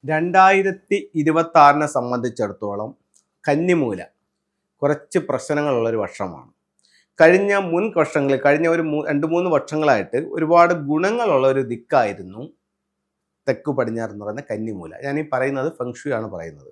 2026 സംബന്ധിച്ചിടത്തോളം കന്നിമൂല കുറച്ച് പ്രശ്നങ്ങളുള്ളൊരു വർഷമാണ്. മുൻ വർഷങ്ങളിൽ കഴിഞ്ഞ ഒരു 2-3 വർഷങ്ങളായിട്ട് ഒരുപാട് ഗുണങ്ങളുള്ള ഒരു ദിക്കായിരുന്നു തെക്ക് പടിഞ്ഞാറ് എന്ന് പറയുന്ന കന്നിമൂല. ഞാൻ ഈ പറയുന്നത് ഫെങ്ഷുയി ആണ് പറയുന്നത്.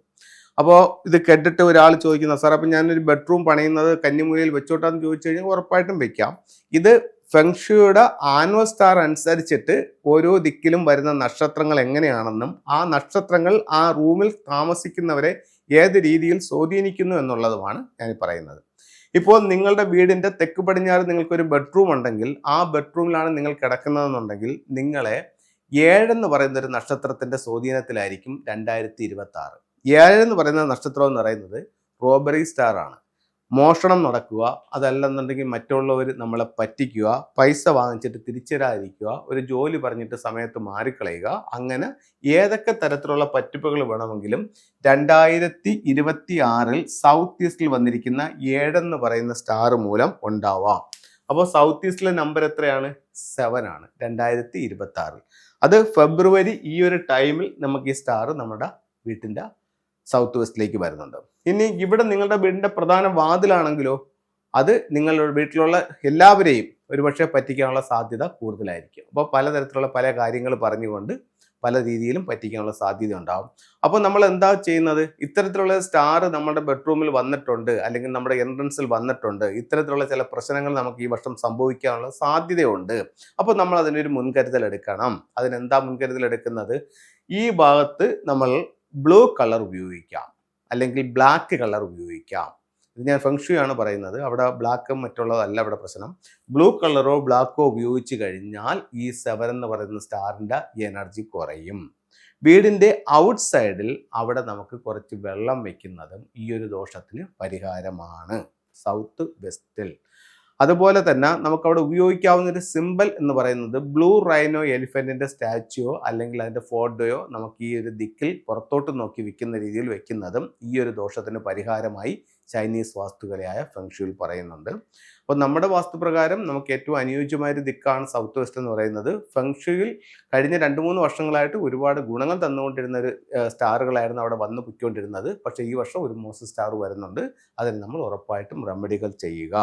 അപ്പോൾ ഇത് കേട്ടിട്ട് ഒരാൾ ചോദിക്കുന്ന, സാർ അപ്പം ഞാനൊരു ബെഡ്റൂം പണിയുന്നത് കന്നിമൂലയിൽ വെച്ചോട്ടാന്ന് ചോദിച്ചു കഴിഞ്ഞാൽ ഉറപ്പായിട്ടും വെക്കാം. ഇത് ഫെങ്ഷുയുടെ ആനുവൽ സ്റ്റാർ അനുസരിച്ചിട്ട് ഓരോ ദിക്കിലും വരുന്ന നക്ഷത്രങ്ങൾ എങ്ങനെയാണെന്നും ആ നക്ഷത്രങ്ങൾ ആ റൂമിൽ താമസിക്കുന്നവരെ ഏത് രീതിയിൽ സ്വാധീനിക്കുന്നു എന്നുള്ളതുമാണ് ഞാൻ പറയുന്നത്. ഇപ്പോൾ നിങ്ങളുടെ വീടിൻ്റെ തെക്ക് പടിഞ്ഞാറ് നിങ്ങൾക്കൊരു ബെഡ്റൂം ഉണ്ടെങ്കിൽ ആ ബെഡ്റൂമിലാണ് നിങ്ങൾ കിടക്കുന്നതെന്നുണ്ടെങ്കിൽ നിങ്ങളെ 7 എന്ന് പറയുന്ന ഒരു നക്ഷത്രത്തിൻ്റെ സ്വാധീനത്തിലായിരിക്കും 2026. 7 എന്ന് പറയുന്ന നക്ഷത്രം എന്ന് പറയുന്നത് റോബറി സ്റ്റാർ ആണ്. മോഷണം നടക്കുക, അതല്ലെന്നുണ്ടെങ്കിൽ മറ്റുള്ളവർ നമ്മളെ പറ്റിക്കുക, പൈസ വാങ്ങിച്ചിട്ട് തിരിച്ചുതരാതിരിക്കുക, ഒരു ജോലി പറഞ്ഞിട്ട് സമയത്ത് മാറിക്കളയുക, അങ്ങനെ ഏതൊക്കെ തരത്തിലുള്ള പറ്റിപ്പുകൾ വേണമെങ്കിലും 2026 സൗത്ത് ഈസ്റ്റിൽ വന്നിരിക്കുന്ന 7 എന്ന് പറയുന്ന സ്റ്റാർ മൂലം ഉണ്ടാവാം. അപ്പോൾ സൗത്ത് ഈസ്റ്റിലെ നമ്പർ എത്രയാണ്? 7 ആണ് 2026. അത് ഫെബ്രുവരി ഈ ഒരു ടൈമിൽ നമുക്ക് ഈ സ്റ്റാർ നമ്മുടെ വീട്ടിൻ്റെ സൗത്ത് വെസ്റ്റിലേക്ക് വരുന്നുണ്ട്. ഇനി ഇവിടെ നിങ്ങളുടെ വീടിൻ്റെ പ്രധാന വാതിലാണെങ്കിലോ അത് നിങ്ങളുടെ വീട്ടിലുള്ള എല്ലാവരെയും ഒരുപക്ഷെ പറ്റിക്കാനുള്ള സാധ്യത കൂടുതലായിരിക്കും. അപ്പോൾ പലതരത്തിലുള്ള പല കാര്യങ്ങൾ പറഞ്ഞുകൊണ്ട് പല രീതിയിലും പറ്റിക്കാനുള്ള സാധ്യത ഉണ്ടാകും. അപ്പോൾ നമ്മൾ എന്താ ചെയ്യുന്നത്? ഇത്തരത്തിലുള്ള സ്റ്റാർ നമ്മുടെ ബെഡ്റൂമിൽ വന്നിട്ടുണ്ട്, അല്ലെങ്കിൽ നമ്മുടെ എൻട്രൻസിൽ വന്നിട്ടുണ്ട്, ഇത്തരത്തിലുള്ള ചില പ്രശ്നങ്ങൾ നമുക്ക് ഈ വർഷം സംഭവിക്കാനുള്ള സാധ്യതയുണ്ട്. അപ്പോൾ നമ്മൾ അതിനൊരു മുൻകരുതൽ എടുക്കണം. അതിനെന്താ മുൻകരുതൽ എടുക്കുന്നത്? ഈ ഭാഗത്ത് നമ്മൾ ബ്ലൂ കളർ ഉപയോഗിക്കാം, അല്ലെങ്കിൽ ബ്ലാക്ക് കളർ ഉപയോഗിക്കാം. ഇത് ഞാൻ ഫെങ്ഷുയി ആണ് പറയുന്നത്. അവിടെ ബ്ലാക്കും മറ്റുള്ളതല്ല അവിടെ പ്രശ്നം. ബ്ലൂ കളറോ ബ്ലാക്കോ ഉപയോഗിച്ച് കഴിഞ്ഞാൽ ഈ 7 എന്ന് പറയുന്ന സ്റ്റാറിൻ്റെ എനർജി കുറയും. വീടിൻ്റെ ഔട്ട് സൈഡിൽ അവിടെ നമുക്ക് കുറച്ച് വെള്ളം വെക്കുന്നതും ഈ ഒരു ദോഷത്തിന് പരിഹാരമാണ് സൗത്ത് വെസ്റ്റിൽ. അതുപോലെ തന്നെ നമുക്കവിടെ ഉപയോഗിക്കാവുന്ന ഒരു സിമ്പിൾ എന്ന് പറയുന്നത് ബ്ലൂ റൈനോ എലിഫൻറ്റിൻ്റെ സ്റ്റാച്യുവോ അല്ലെങ്കിൽ അതിൻ്റെ ഫോട്ടോയോ നമുക്ക് ഈ ഒരു ദിക്കിൽ പുറത്തോട്ട് നോക്കി വെക്കുന്ന രീതിയിൽ വെക്കുന്നതും ഈ ഒരു ദോഷത്തിന് പരിഹാരമായി ചൈനീസ് വാസ്തുകലയായ ഫെങ്ഷുയിൽ പറയുന്നുണ്ട്. അപ്പോൾ നമ്മുടെ വാസ്തുപ്രകാരം നമുക്ക് ഏറ്റവും അനുയോജ്യമായൊരു ദിക്കാണ് സൗത്ത് വെസ്റ്റ് എന്ന് പറയുന്നത്. ഫെങ്ഷുയിൽ കഴിഞ്ഞ 2-3 വർഷങ്ങളായിട്ട് ഒരുപാട് ഗുണങ്ങൾ തന്നുകൊണ്ടിരുന്ന ഒരു സ്റ്റാറുകളായിരുന്നു അവിടെ വന്ന് പൊയ്ക്കൊണ്ടിരുന്നത്. പക്ഷേ ഈ വർഷം ഒരു മോശം സ്റ്റാർ വരുന്നുണ്ട്. അതിന് നമ്മൾ ഉറപ്പായിട്ടും റെമഡികൾ ചെയ്യുക.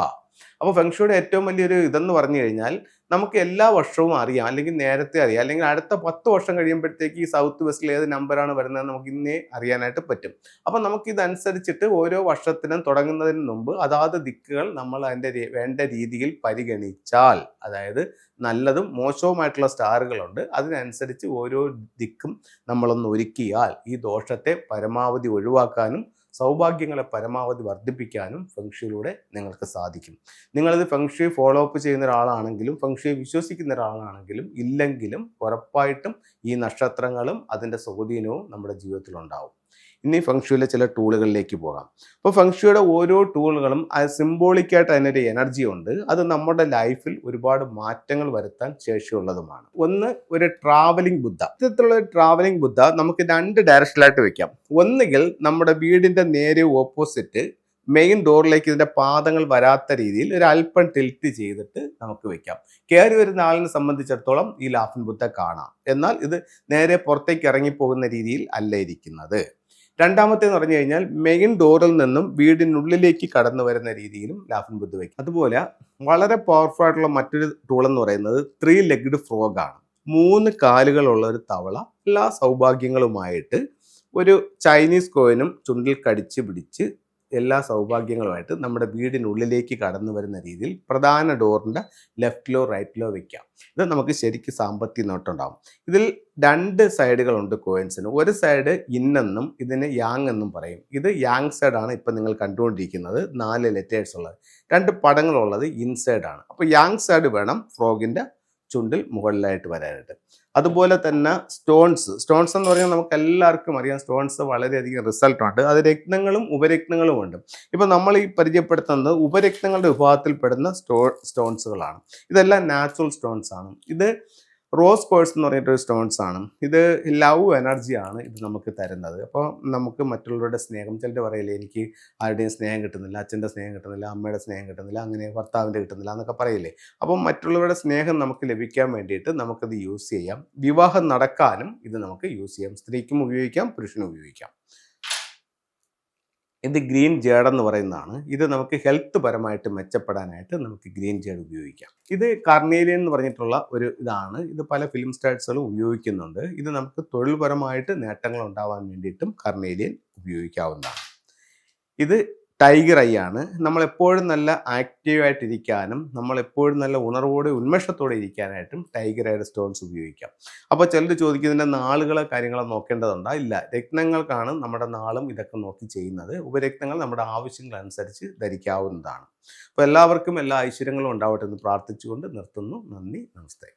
അപ്പോൾ ഫെങ്ഷുയുടെ ഏറ്റവും വലിയൊരു ഇതെന്ന് പറഞ്ഞു കഴിഞ്ഞാൽ നമുക്ക് എല്ലാ വർഷവും അറിയാം, അല്ലെങ്കിൽ നേരത്തെ അറിയാം, അല്ലെങ്കിൽ അടുത്ത 10 വർഷം കഴിയുമ്പോഴത്തേക്ക് ഈ സൗത്ത് വെസ്റ്റിൽ ഏത് നമ്പറാണ് വരുന്നത് നമുക്ക് ഇന്നേ അറിയാനായിട്ട് പറ്റും. അപ്പം നമുക്കിതനുസരിച്ചിട്ട് ഓരോ വർഷത്തിനും തുടങ്ങുന്നതിന് മുമ്പ് അതാത് ദിക്കുകൾ നമ്മൾ അതിൻ്റെ വേണ്ട രീതിയിൽ പരിഗണിച്ചാൽ, അതായത് നല്ലതും മോശവുമായിട്ടുള്ള സ്റ്റാറുകളുണ്ട്, അതിനനുസരിച്ച് ഓരോ ദിക്കും നമ്മളൊന്ന് ഒരുക്കിയാൽ ഈ ദോഷത്തെ പരമാവധി ഒഴിവാക്കാനും സൗഭാഗ്യങ്ങളെ പരമാവധി വർദ്ധിപ്പിക്കാനും ഫെങ്ഷുയിലൂടെ നിങ്ങൾക്ക് സാധിക്കും. നിങ്ങളിത് ഫെങ്ഷുയി ഫോളോ അപ്പ് ചെയ്യുന്ന ഒരാളാണെങ്കിലും ഫെങ്ഷുയി വിശ്വസിക്കുന്ന ഒരാളാണെങ്കിലും ഇല്ലെങ്കിലും ഉറപ്പായിട്ടും ഈ നക്ഷത്രങ്ങളും അതിൻ്റെ സ്വാധീനവും നമ്മുടെ ജീവിതത്തിലുണ്ടാവും. ഇനി ഫെങ്ഷുയിലെ ചില ടൂളുകളിലേക്ക് പോകാം. അപ്പോൾ ഫെങ്ഷുയുടെ ഓരോ ടൂളുകളും അത് സിംബോളിക്കായിട്ട് അതിനൊരു എനർജി ഉണ്ട്. അത് നമ്മുടെ ലൈഫിൽ ഒരുപാട് മാറ്റങ്ങൾ വരുത്താൻ ശേഷിയുള്ളതുമാണ്. ഒന്ന്, ഒരു ട്രാവലിംഗ് ബുദ്ധ. ഇത്തരത്തിലുള്ള ട്രാവലിംഗ് ബുദ്ധ നമുക്ക് 2 ഡയറക്ഷനിലായിട്ട് വെക്കാം. ഒന്നുകിൽ നമ്മുടെ വീടിൻ്റെ നേരെ ഓപ്പോസിറ്റ് മെയിൻ ഡോറിലേക്ക് ഇതിൻ്റെ പാദങ്ങൾ വരാത്ത രീതിയിൽ ഒരു അല്പം ടിൽറ്റ് ചെയ്തിട്ട് നമുക്ക് വെക്കാം. കയറി വരുന്ന ആളിനെ സംബന്ധിച്ചിടത്തോളം ഈ ലാഫിംഗ് ബുദ്ധ കാണാം, എന്നാൽ ഇത് നേരെ പുറത്തേക്ക് ഇറങ്ങിപ്പോകുന്ന രീതിയിൽ അല്ല ഇരിക്കുന്നത്. രണ്ടാമത്തേന്ന് പറഞ്ഞു കഴിഞ്ഞാൽ മെയിൻ ഡോറിൽ നിന്നും വീടിനുള്ളിലേക്ക് കടന്നു വരുന്ന രീതിയിലും ലാഫിംഗ് ബുദ്ധ വയ്ക്കും. അതുപോലെ വളരെ പവർഫുൾ ആയിട്ടുള്ള മറ്റൊരു ടൂൾ എന്ന് പറയുന്നത് 3 ലെഗ്ഡ് ഫ്രോഗ് ആണ്. 3 കാലുകളുള്ള ഒരു തവള എല്ലാ സൗഭാഗ്യങ്ങളുമായിട്ട് ഒരു ചൈനീസ് കോയിനും ചുണ്ടിൽ കടിച്ച് പിടിച്ച് എല്ലാ സൗഭാഗ്യങ്ങളുമായിട്ട് നമ്മുടെ വീടിനുള്ളിലേക്ക് കടന്നു വരുന്ന രീതിയിൽ പ്രധാന ഡോറിൻ്റെ ലെഫ്റ്റിലോ റൈറ്റിലോ വെക്കാം. ഇത് നമുക്ക് ശരിക്കും സാമ്പത്തിക നേട്ടമുണ്ടാകും. ഇതിൽ 2 സൈഡുകളുണ്ട് കോയിൻസിന്. ഒരു സൈഡ് ഇൻ എന്നും ഇതിന് യാങ് എന്നും പറയും. ഇത് യാങ് സൈഡാണ് ഇപ്പം നിങ്ങൾ കണ്ടുകൊണ്ടിരിക്കുന്നത്. 4 ലെറ്റേഴ്സ് ഉള്ളത്. 2 പടങ്ങളുള്ളത് ഇൻസൈഡാണ്. അപ്പോൾ യാങ് സൈഡ് വേണം ഫ്രോഗിൻ്റെ ചുണ്ടിൽ മുകളിലായിട്ട് വരാനായിട്ട്. അതുപോലെ തന്നെ സ്റ്റോൺസ് എന്ന് പറഞ്ഞാൽ നമുക്ക് എല്ലാവർക്കും അറിയാം, സ്റ്റോൺസ് വളരെയധികം റിസൾട്ടുണ്ട്. അത് രത്നങ്ങളും ഉപരത്നങ്ങളും ഉണ്ട്. ഇപ്പം നമ്മൾ ഈ പരിചയപ്പെടുത്തുന്നത് ഉപരത്നങ്ങളുടെ വിഭാഗത്തിൽപ്പെടുന്ന സ്റ്റോൺസുകളാണ്. ഇതെല്ലാം നാച്ചുറൽ സ്റ്റോൺസ് ആണ്. ഇത് റോസ് ക്വാർട്സ് എന്ന് പറഞ്ഞിട്ടൊരു സ്റ്റോൺസ് ആണ്. ഇത് ലവ് എനർജിയാണ് ഇത് നമുക്ക് തരുന്നത്. അപ്പോൾ നമുക്ക് മറ്റുള്ളവരുടെ സ്നേഹം, ചിലർ പറയില്ലേ എനിക്ക് ആരുടെയും സ്നേഹം കിട്ടുന്നില്ല, അച്ഛൻ്റെ സ്നേഹം കിട്ടുന്നില്ല, അമ്മയുടെ സ്നേഹം കിട്ടുന്നില്ല, അങ്ങനെ ഭർത്താവിൻ്റെ കിട്ടുന്നില്ല എന്നൊക്കെ പറയില്ലേ. അപ്പം മറ്റുള്ളവരുടെ സ്നേഹം നമുക്ക് ലഭിക്കാൻ വേണ്ടിയിട്ട് നമുക്കിത് യൂസ് ചെയ്യാം. വിവാഹം നടക്കാനും ഇത് നമുക്ക് യൂസ് ചെയ്യാം. സ്ത്രീക്കും ഉപയോഗിക്കാം, പുരുഷനും ഉപയോഗിക്കാം. ഇത് ഗ്രീൻ ജേഡ് എന്ന് പറയുന്നതാണ്. ഇത് നമുക്ക് ഹെൽത്ത് പരമായിട്ട് മെച്ചപ്പെടാനായിട്ട് നമുക്ക് ഗ്രീൻ ജേഡ് ഉപയോഗിക്കാം. ഇത് കാർണേലിയൻ എന്ന് പറഞ്ഞിട്ടുള്ള ഒരു ഇതാണ്. ഇത് പല ഫിലിം സ്റ്റാർസുകളും ഉപയോഗിക്കുന്നുണ്ട്. ഇത് നമുക്ക് തൊഴിൽപരമായിട്ട് നേട്ടങ്ങൾ ഉണ്ടാവാൻ വേണ്ടിയിട്ടും കാർണേലിയൻ ഉപയോഗിക്കാവുന്നതാണ്. ഇത് ടൈഗർ ഐ ആണ്. നമ്മളെപ്പോഴും നല്ല ആക്റ്റീവായിട്ടിരിക്കാനും നമ്മളെപ്പോഴും നല്ല ഉണർവോടെ ഉന്മേഷത്തോടെ ഇരിക്കാനായിട്ടും ടൈഗർ ഐയുടെ സ്റ്റോൺസ് ഉപയോഗിക്കാം. അപ്പോൾ ചിലർ ചോദിക്കുന്നതിൻ്റെ നാളുകളോ കാര്യങ്ങളോ നോക്കേണ്ടതുണ്ടോ? ഇല്ല, രത്നങ്ങൾക്കാണ് നമ്മുടെ നാളും ഇതൊക്കെ നോക്കി ചെയ്യുന്നത്. ഉപരത്നങ്ങൾ നമ്മുടെ ആവശ്യങ്ങളനുസരിച്ച് ധരിക്കാവുന്നതാണ്. അപ്പോൾ എല്ലാവർക്കും എല്ലാ ഐശ്വര്യങ്ങളും ഉണ്ടാവട്ടെ എന്ന് പ്രാർത്ഥിച്ചുകൊണ്ട് നിർത്തുന്നു. നന്ദി, നമസ്തേ.